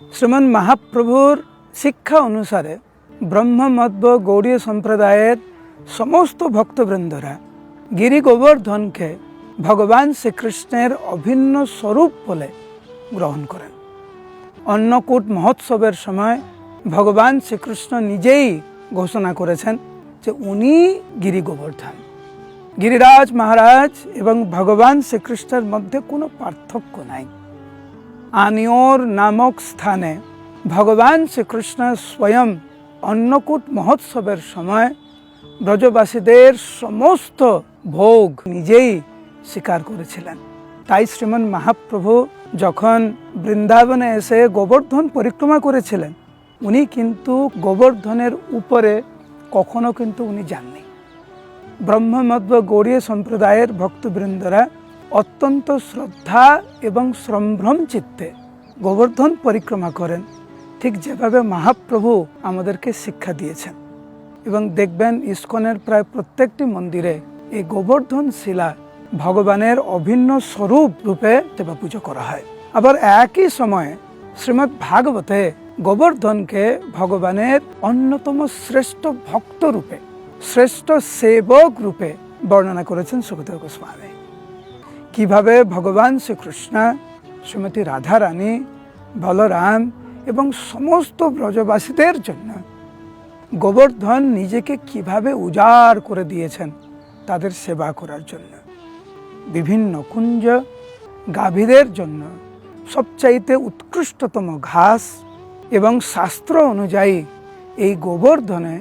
শ্রীমন মহাপ্রভুর শিক্ষা অনুসারে ব্রহ্মমধ্য গৌড়ীয় সম্প্রদায়ের সমস্ত ভক্তবৃন্দরা গিরি গোবর্ধনকে ভগবান শ্রীকৃষ্ণের অভিন্ন স্বরূপ বলে গ্রহণ করেন। অন্নকূট মহোৎসবের সময় ভগবান শ্রীকৃষ্ণ নিজেই ঘোষণা করেছেন যে উনি গিরি গোবর্ধন। গিরিরাজ মহারাজ এবং ভগবান শ্রীকৃষ্ণের মধ্যে কোনো পার্থক্য নাই। আনিওর নামক স্থানে ভগবান শ্রীকৃষ্ণ স্বয়ং অন্নকূট মহোৎসবের সময় ব্রজবাসীদের সমস্ত ভোগ নিজেই স্বীকার করেছিলেন। তাই শ্রীমন মহাপ্রভু যখন বৃন্দাবনে এসে গোবর্ধন পরিক্রমা করেছিলেন, উনি কিন্তু গোবর্ধনের উপরে কখনো কিন্তু উনি যাননি। ব্রহ্মমধ্য গৌড়ীয় সম্প্রদায়ের ভক্তবৃন্দরা অত্যন্ত শ্রদ্ধা এবং সম্ভ্রম চিত্তে গোবর্ধন পরিক্রমা করেন, ঠিক যেভাবে মহাপ্রভু আমাদেরকে শিক্ষা দিয়েছেন। এবং দেখবেন ইস্কনের প্রায় প্রত্যেকটি মন্দিরে এই গোবর্ধন শিলা ভগবানের অভিন্ন স্বরূপ রূপে দেবা পুজো করা হয়। আবার একই সময়ে শ্রীমদ্ ভাগবতে গোবর্ধনকে ভগবানের অন্যতম শ্রেষ্ঠ ভক্ত রূপে, শ্রেষ্ঠ সেবক রূপে বর্ণনা করেছেন সুখদেব গোস্বামী। কিভাবে ভগবান শ্রীকৃষ্ণ, শ্রীমতী রাধারানী, বলরাম এবং সমস্ত ব্রজবাসীদের জন্য গোবর্ধন নিজেকে কিভাবে উজাড় করে দিয়েছেন তাদের সেবা করার জন্য। বিভিন্ন কুঞ্জ, গাভীদের জন্য সবচাইতে উৎকৃষ্টতম ঘাস এবং শাস্ত্র অনুযায়ী এই গোবর্ধনে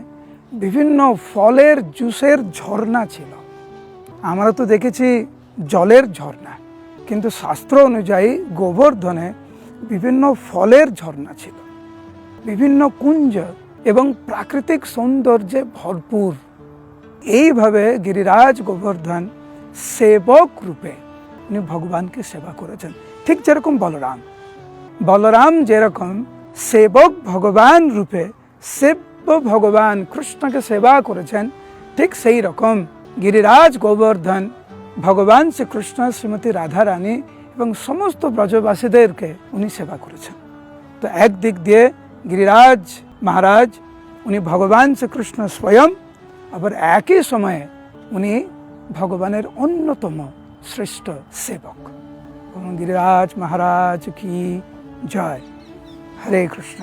বিভিন্ন ফলের জুসের ঝর্ণা ছিল। আমরা তো দেখেছি জলের ঝর্ণা, কিন্তু শাস্ত্র অনুযায়ী গোবর্ধনে বিভিন্ন ফলের ঝর্ণা ছিল, বিভিন্ন কুঞ্জ এবং প্রাকৃতিক সৌন্দর্যে ভরপুর। এইভাবে গিরিরাজ গোবর্ধন সেবক রূপে উনি ভগবানকে সেবা করেছেন। ঠিক যেরকম বলরাম যেরকম সেবক ভগবান রূপে সেব্য ভগবান কৃষ্ণকে সেবা করেছেন, ঠিক সেই রকম গিরিরাজ গোবর্ধন ভগবান শ্রীকৃষ্ণ, শ্রীমতী রাধারানী এবং সমস্ত ব্রজবাসীদেরকে উনি সেবা করেছেন। তো একদিক দিয়ে গিরিরাজ মহারাজ উনি ভগবান শ্রীকৃষ্ণ স্বয়ং, আবার একই সময়ে উনি ভগবানের অন্যতম শ্রেষ্ঠ সেবক। গিরিরাজ মহারাজ কি জয়। হরে কৃষ্ণ।